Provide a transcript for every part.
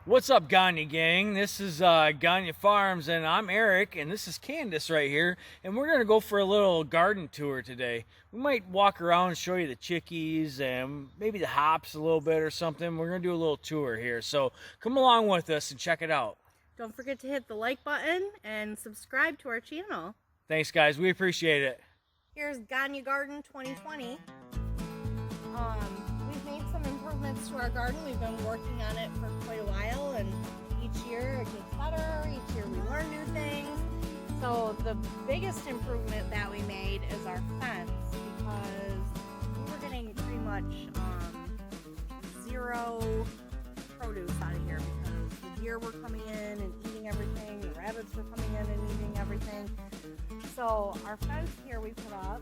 What's up, Gagne Gang? This is Gagne Farms, and I'm Eric, and this is Candace right here, and we're going to go for a little garden tour today. We might walk around and show you the chickies and maybe the hops a little bit or something. We're going to do a little tour here, so come along with us and check it out. Don't forget to hit the like button and subscribe to our channel. Thanks, guys. We appreciate it. Here's Gagne Garden 2020. We've made some improvements to our garden. We've been working on it for quite a while, and each year it gets better. Each year we learn new things. So the biggest improvement that we made is our fence, because we were getting pretty much zero produce out of here because the deer were coming in and eating everything. The rabbits were coming in and eating everything. So our fence here we put up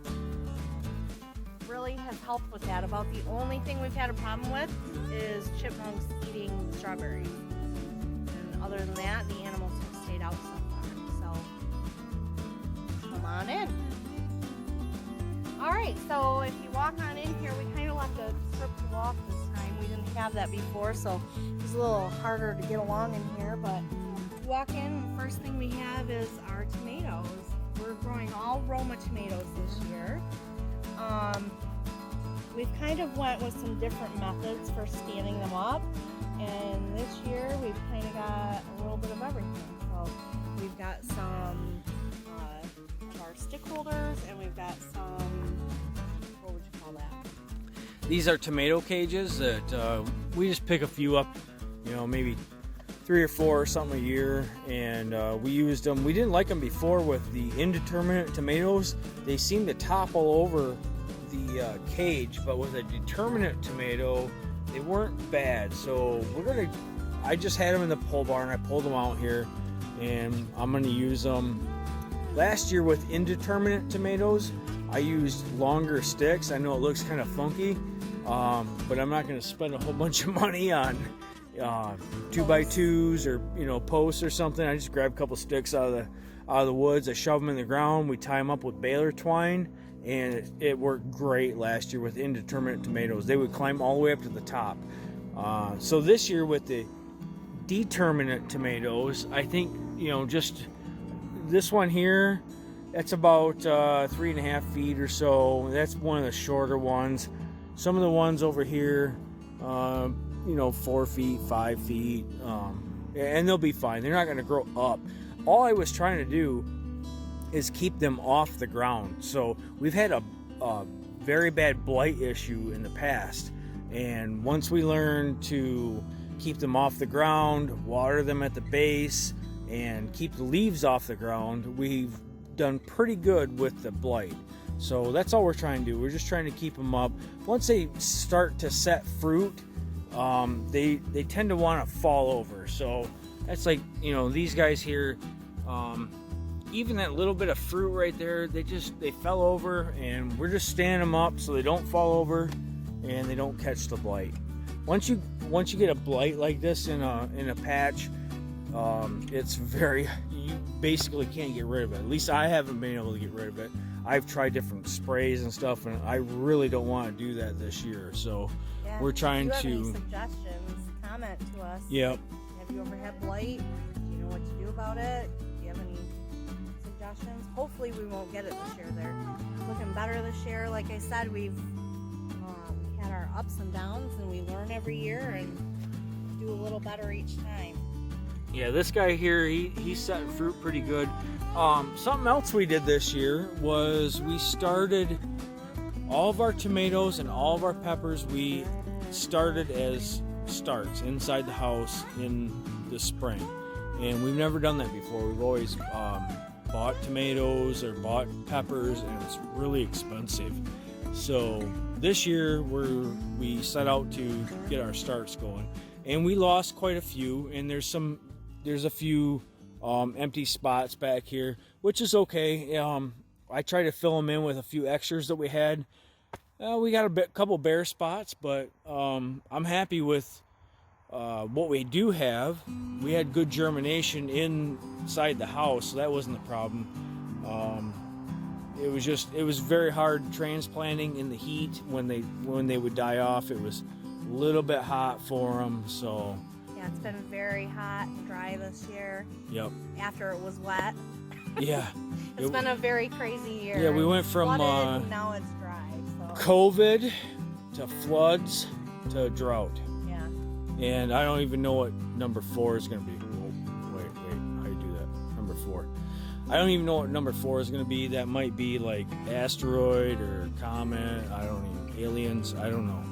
really has helped with that. About the only thing we've had a problem with is chipmunks eating strawberries. And other than that, the animals have stayed out so far. So come on in. Alright, so if you walk on in here, we kind of left a strip to walk this time. We didn't have that before, so it's a little harder to get along in here. But you walk in, the first thing we have is our tomatoes. We're growing all Roma tomatoes this year. We've kind of went with some different methods for standing them up, and this year we've kind of got a little bit of everything. So we've got some of our stick holders, and we've got some, what would you call that? These are tomato cages that we just pick a few up, you know, maybe 3 or 4 or something a year, and we used them. We didn't like them before with the indeterminate tomatoes. They seem to topple over the cage, but with a determinate tomato they weren't bad. So I just had them in the pole barn. I pulled them out here, and I'm gonna use them. Last year with indeterminate tomatoes I used longer sticks. I know it looks kind of funky, but I'm not gonna spend a whole bunch of money on 2x2s or posts or something. I just grab a couple sticks out of the woods. I shove them in the ground. We tie them up with baler twine, and it worked great last year with indeterminate tomatoes. They would climb all the way up to the top. So this year with the determinate tomatoes, I think just this one here, that's about 3.5 feet or so. That's one of the shorter ones. Some of the ones over here 4 feet, 5 feet, and they'll be fine. They're not going to grow up. All I was trying to do is keep them off the ground. So we've had a very bad blight issue in the past, and once we learned to keep them off the ground, water them at the base, and keep the leaves off the ground, we've done pretty good with the blight. So that's all we're trying to do. We're just trying to keep them up. Once they start to set fruit, they tend to want to fall over. So that's like these guys here, even that little bit of fruit right there, they fell over, and we're just standing them up so they don't fall over and they don't catch the blight. Once you get a blight like this in a patch, you basically can't get rid of it. At least I haven't been able to get rid of it. I've tried different sprays and stuff, and I really don't want to do that this year. So yeah, we're trying if you have to. Any suggestions, comment to us. Yep. Have you ever had blight? Do you know what to do about it? Do you have any suggestions? Hopefully we won't get it this year. They're looking better this year. Like I said, we've had our ups and downs, and we learn every year and do a little better each time. Yeah, this guy here, he's setting fruit pretty good. Something else we did this year was we started all of our tomatoes and all of our peppers. We started as starts inside the house in the spring, and we've never done that before. We've always bought tomatoes or bought peppers, and it's really expensive. So this year we set out to get our starts going, and we lost quite a few, and there's a few empty spots back here, which is okay. I try to fill them in with a few extras that we had. We got couple bare spots, but I'm happy with what we do have. We had good germination inside the house, so that wasn't the problem. It was very hard transplanting in the heat when they would die off. It was a little bit hot for them, so Yeah, it's been very hot and dry this year. Yep. After it was wet. Yeah. It's been a very crazy year. Yeah, we went from flooded, and now it's dry. So. COVID to floods to drought. Yeah. And I don't even know what number 4 is going to be. Oh, wait, how do you do that? Number 4. I don't even know what number 4 is going to be. That might be like asteroid or comet. I don't even, aliens. I don't know.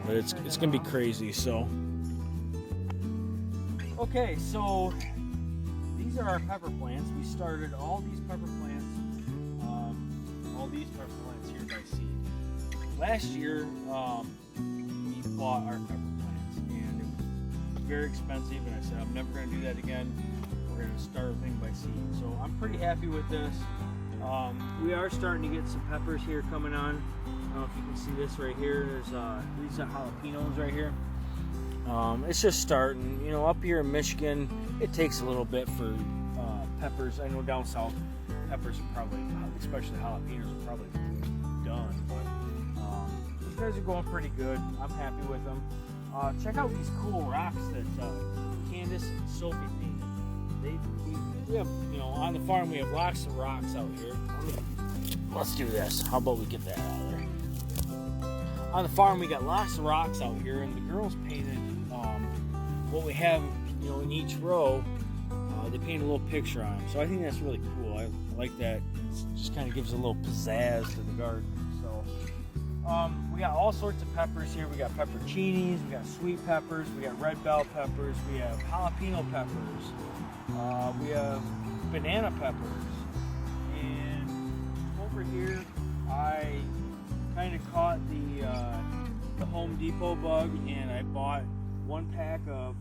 But it's going to be crazy. So, okay, so these are our pepper plants. We started all these pepper plants here by seed. Last year, we bought our pepper plants, and it was very expensive. And I said, I'm never going to do that again. We're going to start everything by seed. So I'm pretty happy with this. We are starting to get some peppers here coming on. I don't know if you can see this right here. There's these are jalapenos right here. It's just starting. You know, up here in Michigan, it takes a little bit for peppers. I know down south, peppers are probably, especially jalapenos, are probably done. But these guys are going pretty good. I'm happy with them. Check out these cool rocks that Candace and Sophie made. We have, you know, on the farm we have lots of rocks out here. Let's do this. How about we get that out of there? On the farm we got lots of rocks out here, and the girls painted what we have, you know, in each row. They painted a little picture on them, so I think that's really cool. I like that. It just kind of gives a little pizzazz to the garden. So we got all sorts of peppers here. We got pepperoncinis, we got sweet peppers, we got red bell peppers, we have jalapeno peppers, we have banana peppers, and over here I kind of caught the Home Depot bug, and I bought 1 pack of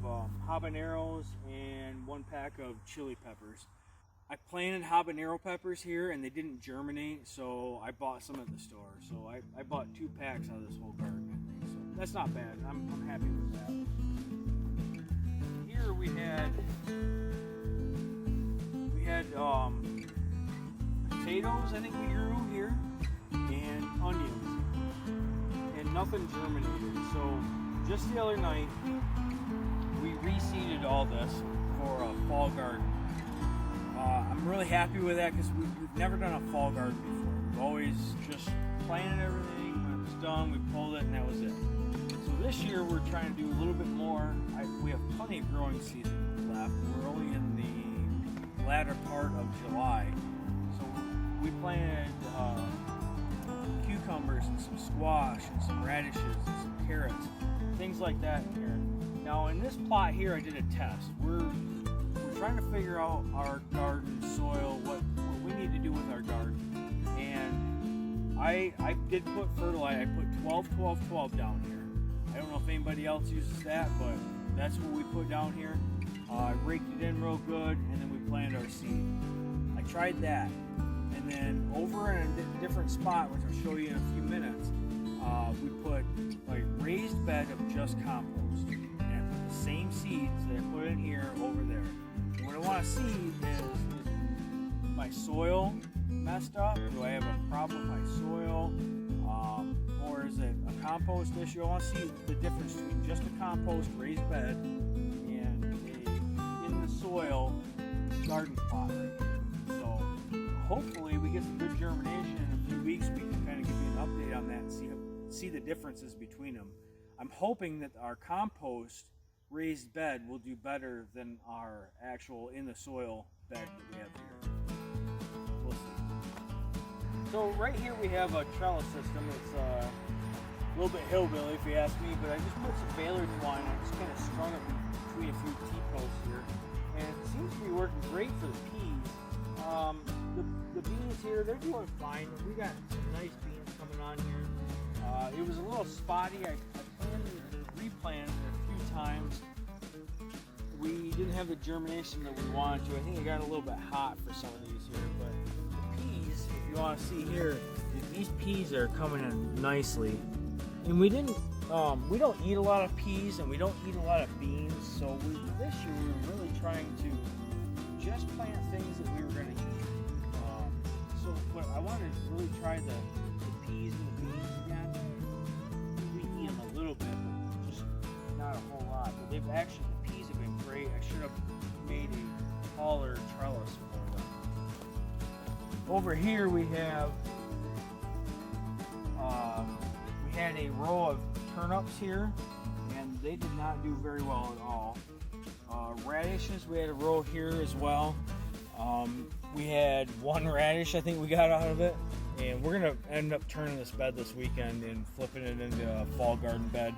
habaneros and 1 pack of chili peppers. I planted habanero peppers here and they didn't germinate, so I bought some at the store. So I bought 2 packs out of this whole garden, I think. So that's not bad. I'm happy with that. Here we had potatoes, I think we grew here, and onions, and nothing germinated. So just the other night, we reseeded all this for a fall garden. I'm really happy with that because we've never done a fall garden before. We've always just planted everything. When it was done, we pulled it, and that was it. So this year, we're trying to do a little bit more. We have plenty of growing season left. We're only in the latter part of July. So we planted cucumbers and some squash and some radishes and some carrots, things like that here. Now in this plot here, I did a test. We're trying to figure out our garden soil, what we need to do with our garden. And I did put fertilizer. I put 12-12-12 down here. I don't know if anybody else uses that, but that's what we put down here. I raked it in real good, and then we planted our seed. I tried that. And then over in a different spot, which I'll show you in a few minutes, we put a raised bed of just compost. And I put the same seeds that I put in here over there. What I want to see is my soil messed up? Do I have a problem with my soil? Or is it a compost issue? I want to see the difference between just a compost raised bed and a in the soil garden plot right here. So hopefully we get some good germination in a few weeks. We can kind of give you an update on that and see the differences between them. I'm hoping that our compost raised bed will do better than our actual in the soil bed that we have here. We'll see. So right here we have a trellis system. It's a little bit hillbilly if you ask me, but I just put some baler twine. I just kind of strung it between a few T-posts here, and it seems to be working great for the peas. The beans here, they're doing fine. We got some nice beans coming on here. It was a little spotty. I replanted it a few times. We didn't have the germination that we wanted to. I think it got a little bit hot for some of these here, but the peas, if you want to see here, these peas are coming in nicely. And we don't eat a lot of peas and we don't eat a lot of beans, so this year we were really trying to just plant things that we were going to eat. So I wanted to really try the peas and the beans again. We eat them a little bit, but just not a whole lot. But the peas have have made a taller trellis for them. Over here we have, we had a row of turnips here, and they did not do very well at all. Radishes, we had a row here as well. We had one radish I think we got out of it, and we're gonna end up turning this bed this weekend and flipping it into a fall garden bed.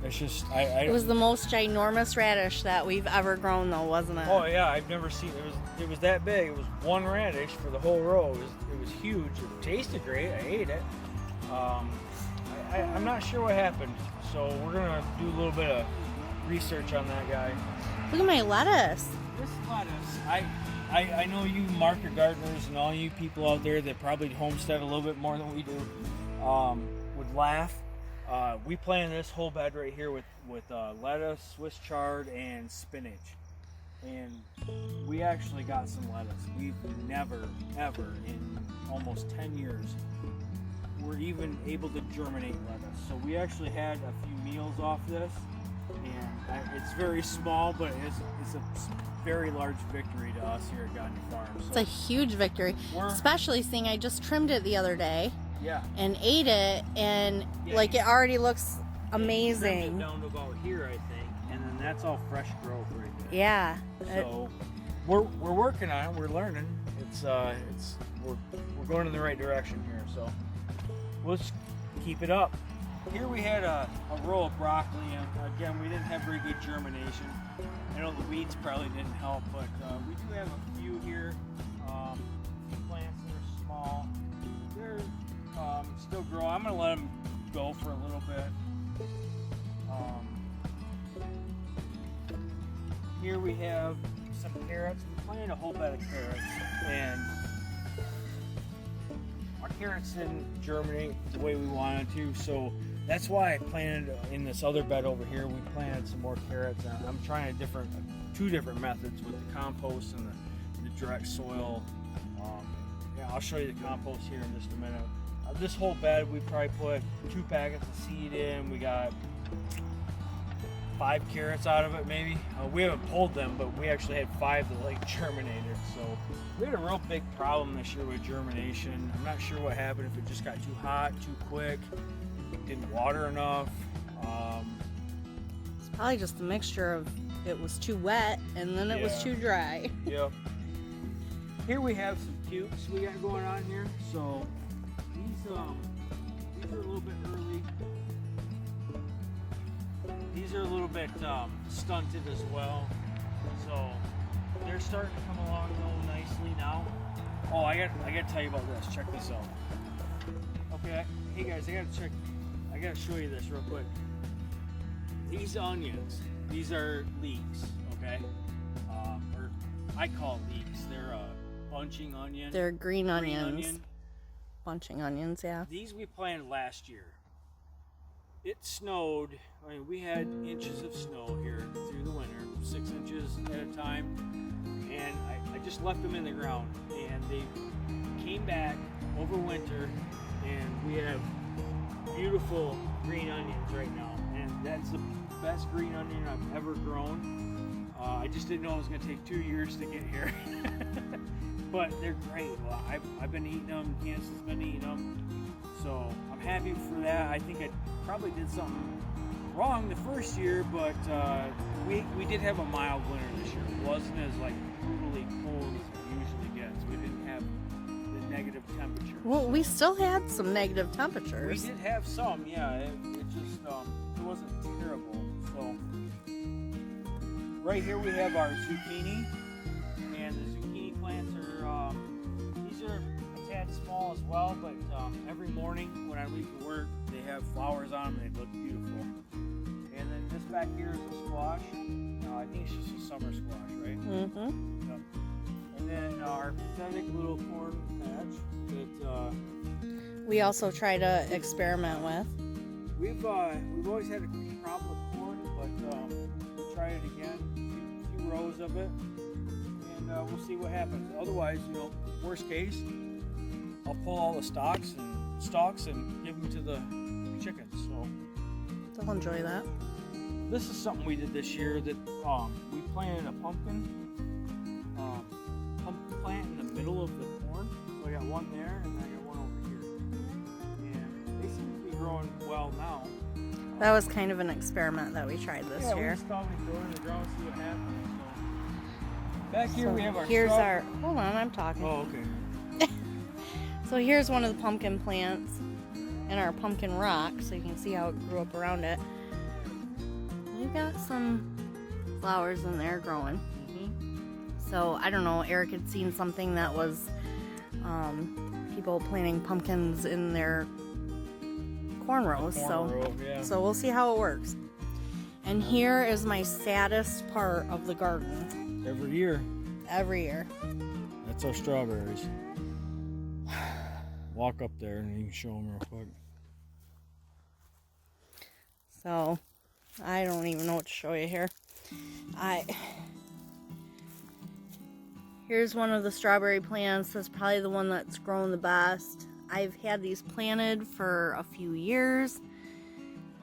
It's just it was the most ginormous radish that we've ever grown, though, wasn't it? Oh yeah, I've never seen it was that big. It was one radish for the whole row. It was huge. It tasted great. I ate it. I'm not sure what happened, so we're gonna do a little bit of research on that guy. Look at my lettuce. This lettuce, I know you market gardeners and all you people out there that probably homestead a little bit more than we do would laugh. We planted this whole bed right here with lettuce, Swiss chard, and spinach. And we actually got some lettuce. We've never, ever in almost 10 years were even able to germinate lettuce. So we actually had a few meals off this, and it's very small, but it's a very large victory to us here at Gagne Farms. So it's a huge victory, especially seeing I just trimmed it the other day. Yeah. And ate it, and like it already looks amazing. Trimmed it down to about here, I think, and then that's all fresh growth right there. Yeah. So we're working on it. We're learning. We're going in the right direction here. So we'll just keep it up. Here we had a row of broccoli, and again we didn't have very good germination. I know the weeds probably didn't help, but we do have a few here. Plants that are small. They're still grow. I'm gonna let them go for a little bit. Here we have some carrots. We planted a whole bed of carrots, and our carrots didn't germinate the way we wanted to, so that's why I planted in this other bed over here. We planted some more carrots, and I'm trying two different methods with the compost and the direct soil. Yeah, I'll show you the compost here in just a minute. This whole bed we probably put 2 packets of seed in. We got 5 carrots out of it maybe. We haven't pulled them, but we actually had 5 that like germinated. So we had a real big problem this year with germination. I'm not sure what happened, if it just got too hot, too quick, didn't water enough. It's probably just a mixture of it was too wet and then it was too dry. Yep. Here we have some cukes we got going on here. So these are a little bit early. These are a little bit stunted as well. So they're starting to come along though nicely now. Oh, I got to tell you about this. Check this out. Okay, hey guys, I gotta show you this real quick. These onions, these are leeks, okay? Or I call it leeks. They're bunching onion. They're green onions. Bunching onions, yeah. These we planted last year. It snowed. I mean, we had inches of snow here through the winter, 6 inches at a time, and I just left them in the ground, and they came back over winter, and we have beautiful green onions right now, and that's the best green onion I've ever grown. I just didn't know it was going to take 2 years to get here. But they're great. Well, I've been eating them. Candace has been eating them. So I'm happy for that. I think I probably did something wrong the first year, but we did have a mild winter this year. It wasn't as like brutally cold as it usually gets. We didn't have the negative temperatures. Well, we still had some negative temperatures. We did have some, yeah. It just it wasn't terrible. So right here we have our zucchini, and the zucchini plants are these are a tad small as well, but every morning when I leave to work, they have flowers on them and they look beautiful. And then this back here is a squash. I think it's just a summer squash, right? Mm-hmm. Yep. And then our pathetic little corn patch that we also try to experiment with. We've always had a problem with corn, but we'll try it again. A few rows of it, and we'll see what happens. Otherwise, worst case, I'll pull all the stalks and give them to the chickens. So They'll enjoy that. this is something we did this year that we planted a pumpkin plant in the middle of the corn. So I got one there and I got one over here. And they seem to be growing well now. That was kind of an experiment that we tried this year. Yeah, we just thought we'd throw it in the ground and see what happens. So back here we have our here's shrub. our, hold on, I'm talking. Oh, okay. So here's one of the pumpkin plants and our pumpkin rock, so you can see how it grew up around it. We've got some flowers in there growing. So I don't know, Eric had seen something that was people planting pumpkins in their corn rows. So we'll see how it works. And here is my saddest part of the garden. Every year. Every year. That's our strawberries. Walk up there and you can show them real quick. So I don't even know what to show you here. Here's one of the strawberry plants. That's probably the one that's grown the best. I've had these planted for a few years.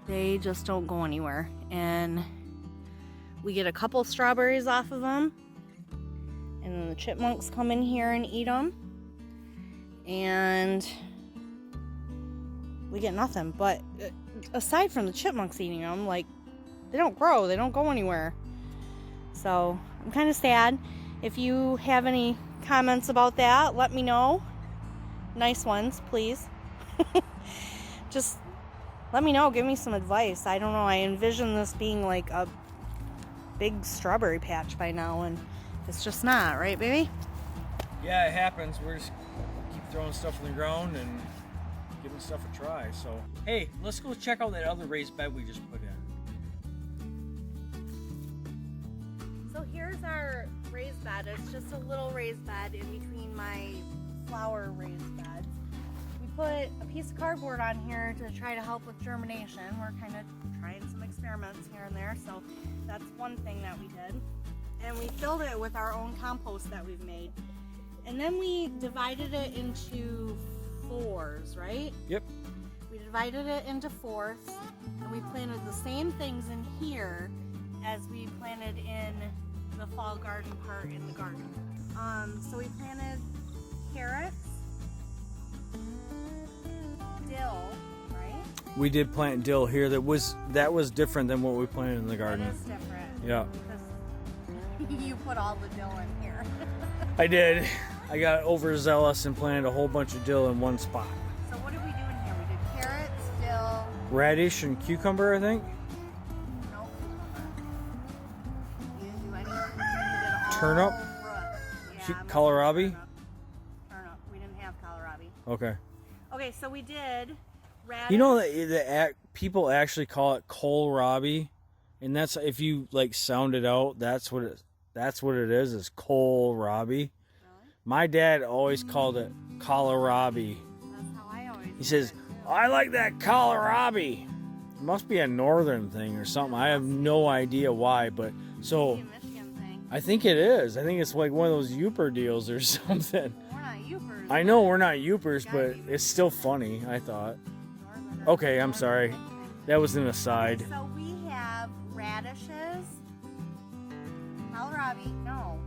They just don't go anywhere. And we get a couple strawberries off of them. And then the chipmunks come in here and eat them. And we get nothing. But aside from the chipmunks eating them, like, they don't grow. They don't go anywhere. So I'm kind of sad. If you have any comments about that, let me know. Nice ones, please. Just let me know. Give me some advice. I don't know. I envision this being like a big strawberry patch by now, and it's just not, right, baby? Yeah, it happens. We're just keep throwing stuff in the ground and giving stuff a try. So, hey, let's go check out that other raised bed we just put in. So here's our raised bed. It's just a little raised bed in between my flower raised beds. We put a piece of cardboard on here to try to help with germination. We're kind of trying some experiments here and there, so that's one thing that we did. And we filled it with our own compost that we've made. And then we divided it into fours, right? Yep. We divided it into fourths, and we planted the same things in here as we planted in the fall garden part in the garden. So we planted carrots, dill, right? We did plant dill here. That was different than what we planted in the garden. That is different. Yeah. Because you put all the dill in here. I did. I got overzealous and planted a whole bunch of dill in one spot. So what did we do in here? We did carrots, dill, Radish and cucumber, I think. no cucumber. We didn't do anything. We did all Turnip? root. Yeah, Kohlrabi? Turnip. We didn't have kohlrabi. Okay. Okay, so we did radish. You know that people actually call it kohlrabi, and that's, if you like sound it out, that's what it is. Is kohlrabi. Really? My dad always called it kohlrabi. That's how I always He says, I like that kohlrabi. It must be a northern thing or something. I have no idea why, but so Michigan thing. I think it is. I think it's like one of those Youper deals or something. We're not Yoopers. I know we're not Youpers, but it's still funny, I thought. Okay, I'm sorry. That was an aside. Okay, so we have radishes, kohlrabi. No.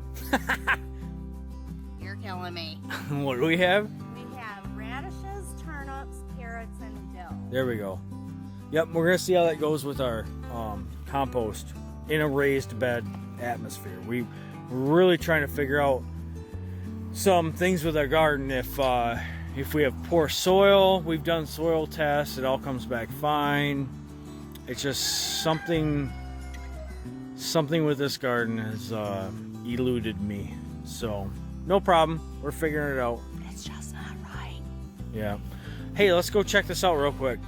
You're killing me. What do we have? We have radishes, turnips, carrots, and dill. There we go. Yep, we're going to see how that goes with our compost in a raised bed atmosphere. We're really trying to figure out some things with our garden. If we have poor soil, we've done soil tests, it all comes back fine. It's just something with this garden has eluded me. So, no problem. We're figuring it out. It's just not right. Yeah. Hey, let's go check this out real quick.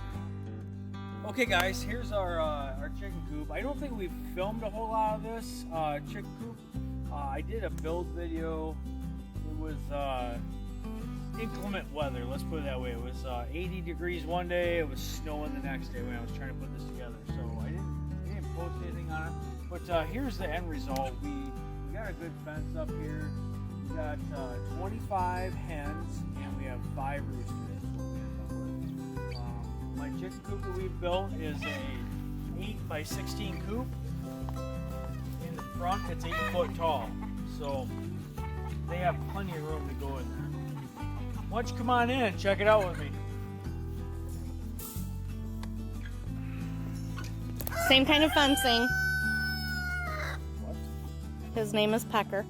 Okay, guys, here's our chicken coop. I don't think we've filmed a whole lot of this chicken coop. I did a build video. It was inclement weather, let's put it that way. It was 80 degrees one day, it was snowing the next day when I was trying to put this together. So I didn't post anything on it. But here's the end result. We got a good fence up here. We got 25 hens and we have 5 roosters. My chicken coop that we built is a 8 by 16 coop. In the front, it's 8 foot tall. So they have plenty of room to go in there. Why don't you come on in and check it out with me? Same kind of fencing. What? His name is Pecker.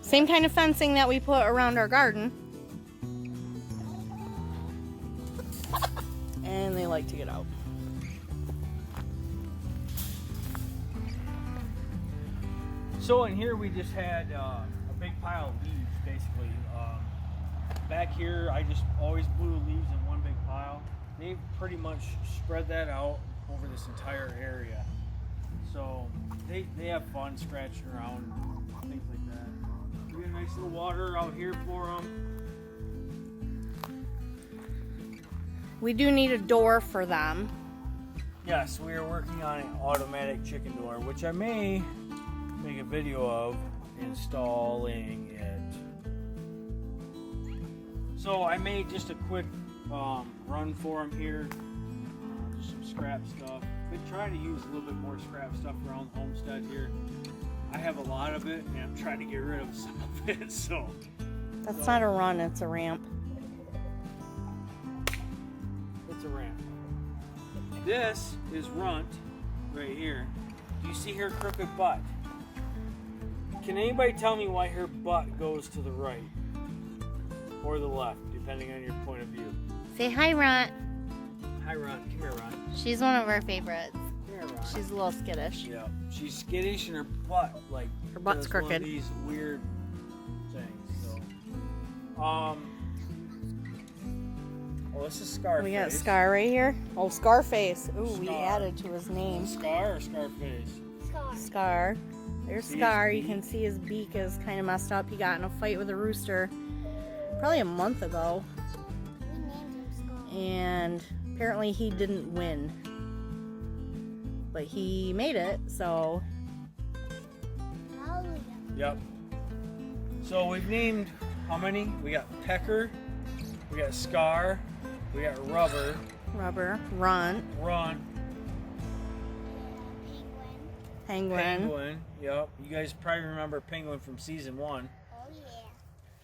Same kind of fencing that we put around our garden. And they like to get out. So in here we just had a big pile of leaves, basically. Back here I just always blew leaves in one big pile. They've pretty much spread that out over this entire area. So they have fun scratching around, things like that. We got a nice little water out here for them. We do need a door for them. Yes, we are working on an automatic chicken door, which I may make a video of installing it. So I made just a quick run for them here. Just some scrap stuff. Been trying to use a little bit more scrap stuff around the homestead here. I have a lot of it, and I'm trying to get rid of some of it. So That's not a run, it's a ramp. it's a ramp. This is Runt right here. Do you see her crooked butt? Can anybody tell me why her butt goes to the right or the left, depending on your point of view? Say hi, Runt. Hi, Ron. Come here, Ron. She's one of our favorites. Come here, Ron. She's a little skittish. Yeah, she's skittish and her butt, like, Her butt's does one of crooked. these weird things. So, oh, this is Scarface. We got Scar right here. Oh, Scarface. Ooh, we Scar. added to his name. Scar or Scarface? Scar. There's See his Scar. You beak? can see his beak is kind of messed up. He got in a fight with a rooster probably a month ago. And apparently he didn't win. But he made it, so. Yep. So we've named how many? We got Pecker, we got Scar, we got Rubber, Runt, Penguin. Yep. You guys probably remember Penguin from season 1. Oh yeah.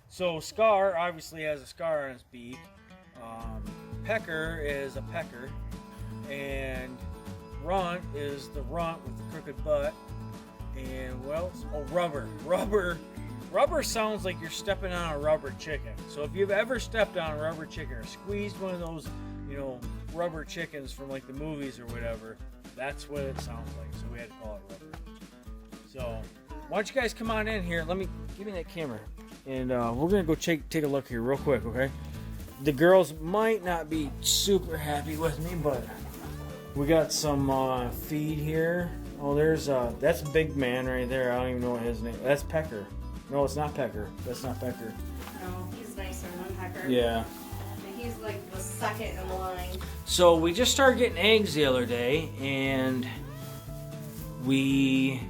So Scar obviously has a scar on his beak. Pecker is a pecker, and Runt is the runt with the crooked butt. And what else? Oh, Rubber. Rubber sounds like you're stepping on a rubber chicken. So if you've ever stepped on a rubber chicken or squeezed one of those, rubber chickens from like the movies or whatever, that's what it sounds like. So we had to call it Rubber. So why don't you guys come on in here? Give me that camera, and we're gonna go take a look here real quick, okay? The girls might not be super happy with me, but we got some feed here. Oh, that's Big Man right there. I don't even know what his name. That's Pecker. No, it's not Pecker. That's not Pecker. No, he's nicer than Pecker. Yeah. And he's like the second in line. So we just started getting eggs the other day, and we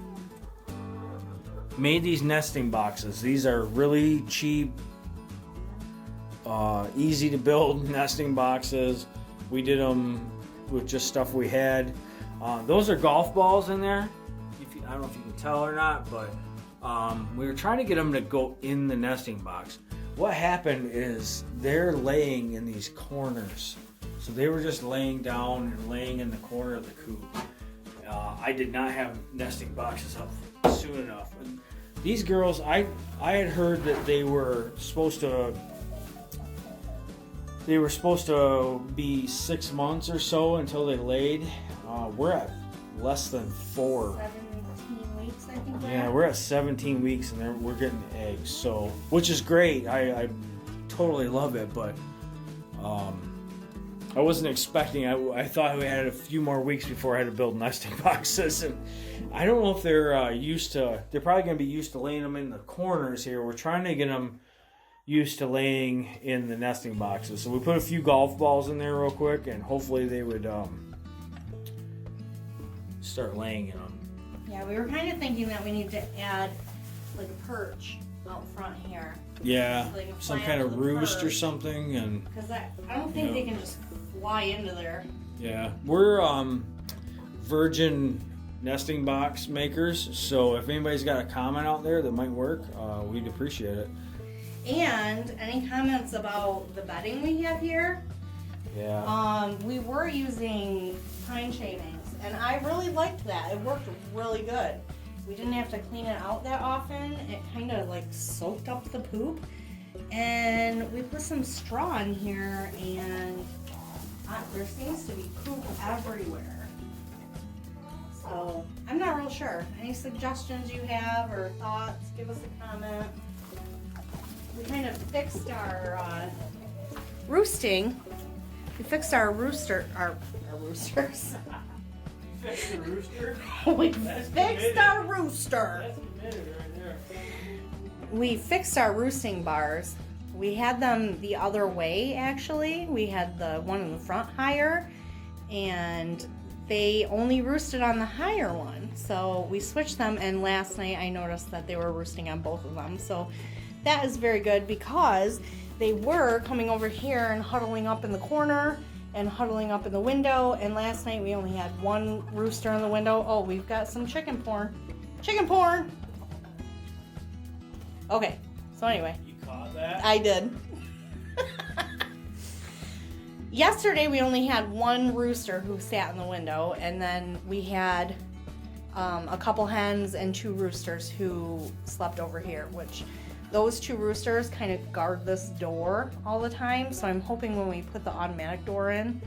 made these nesting boxes. These are really cheap, easy to build nesting boxes. We did them with just stuff we had. Those are golf balls in there. I don't know if you can tell or not, but we were trying to get them to go in the nesting box. What happened is they're laying in these corners. So they were just laying down and laying in the corner of the coop. I did not have nesting boxes up soon enough. And these girls, I had heard that they were supposed to be 6 months or so until they laid. We're at less than 4. 17 weeks, I think. Yeah, we're at 17 weeks and we're getting eggs, so which is great. I totally love it, but I wasn't expecting. I thought we had a few more weeks before I had to build nesting boxes, and I don't know if they're used to. They're probably going to be used to laying them in the corners here. We're trying to get them used to laying in the nesting boxes. So we put a few golf balls in there real quick, and hopefully they would start laying in them. Yeah, we were kind of thinking that we need to add like a perch out front here. Yeah, Like a some plant kind of with a roost or perch. something, and Because I don't think they can just fly into there. yeah, we're virgin nesting box makers. So if anybody's got a comment out there that might work, we'd appreciate it. And any comments about the bedding we have here? Yeah. We were using pine shavings, and I really liked that. It worked really good. We didn't have to clean it out that often. It kind of like soaked up the poop. And we put some straw in here, and there seems to be poop everywhere. So I'm not real sure. Any suggestions you have or thoughts, give us a comment. We kind of fixed our roosting. We fixed our roosters. You fixed the rooster? We fixed our rooster. That's committed right there. We fixed our roosting bars. We had them the other way, actually. We had the one in the front higher, and they only roosted on the higher one. So we switched them, and last night I noticed that they were roosting on both of them. So that is very good, because they were coming over here and huddling up in the corner and huddling up in the window, and last night we only had one rooster in the window. Oh, we've got some chicken porn. Chicken porn! Okay, so anyway. You caught that? I did. Yesterday we only had one rooster who sat in the window, and then we had a couple hens and 2 roosters who slept over here, which those 2 roosters kind of guard this door all the time. So I'm hoping when we put the automatic door in,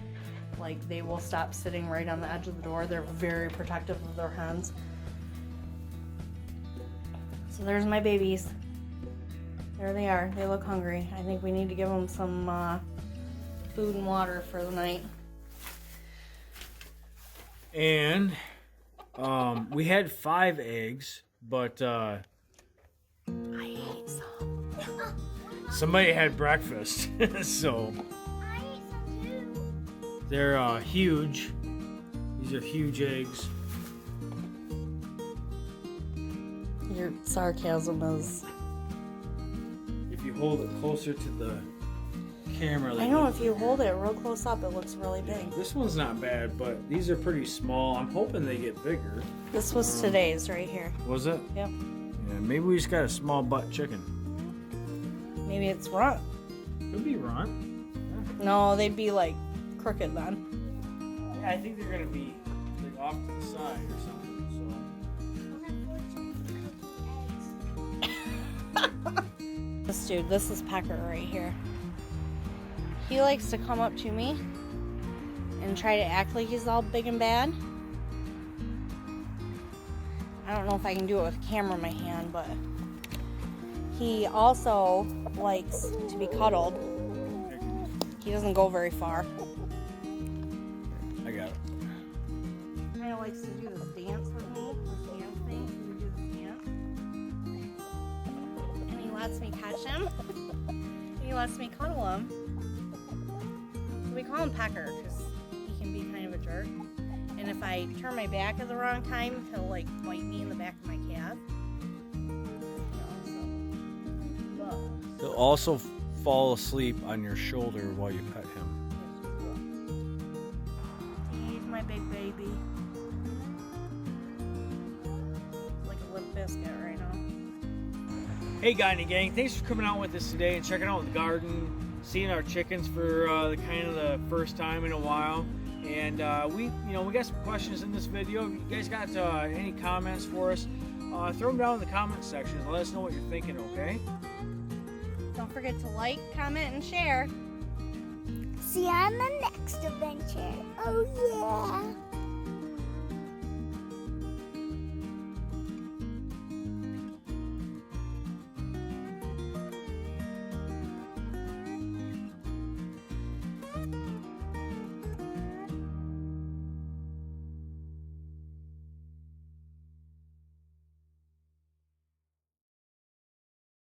like, they will stop sitting right on the edge of the door. They're very protective of their hens. So there's my babies. There they are. They look hungry. I think we need to give them some food and water for the night. And we had 5 eggs, but I ate some. somebody had breakfast. So I ate some too. they're huge. These are huge eggs. Your sarcasm is... If you hold it closer to the camera. I know, if you hold it real close up, it looks really big. This one's not bad, but these are pretty small. I'm hoping they get bigger. This was today's right here. Was it? Yep. Yeah, maybe we just got a small butt chicken. Maybe it's runt. Could be runt. No, they'd be like crooked then. Yeah, I think they're gonna be like off to the side or something. This dude, this is Pecker right here. He likes to come up to me and try to act like he's all big and bad. I don't know if I can do it with a camera in my hand, but he also likes to be cuddled. He doesn't go very far. I got it. He kind of likes to do this dance with me, this dance thing. We do this dance. And he lets me touch him. He lets me cuddle him. So we call him Pecker because he can be kind of a jerk. And if I turn my back at the wrong time, he'll like bite me in the back of my calf. He'll also fall asleep on your shoulder while you pet him. He's my big baby. Like a little biscuit right now. Hey Gagne Gang, thanks for coming out with us today and checking out the garden, seeing our chickens for the first time in a while. And we got some questions in this video. If you guys got any comments for us, throw them down in the comment section and let us know what you're thinking, okay? Don't forget to like, comment, and share. See you on the next adventure. Oh yeah.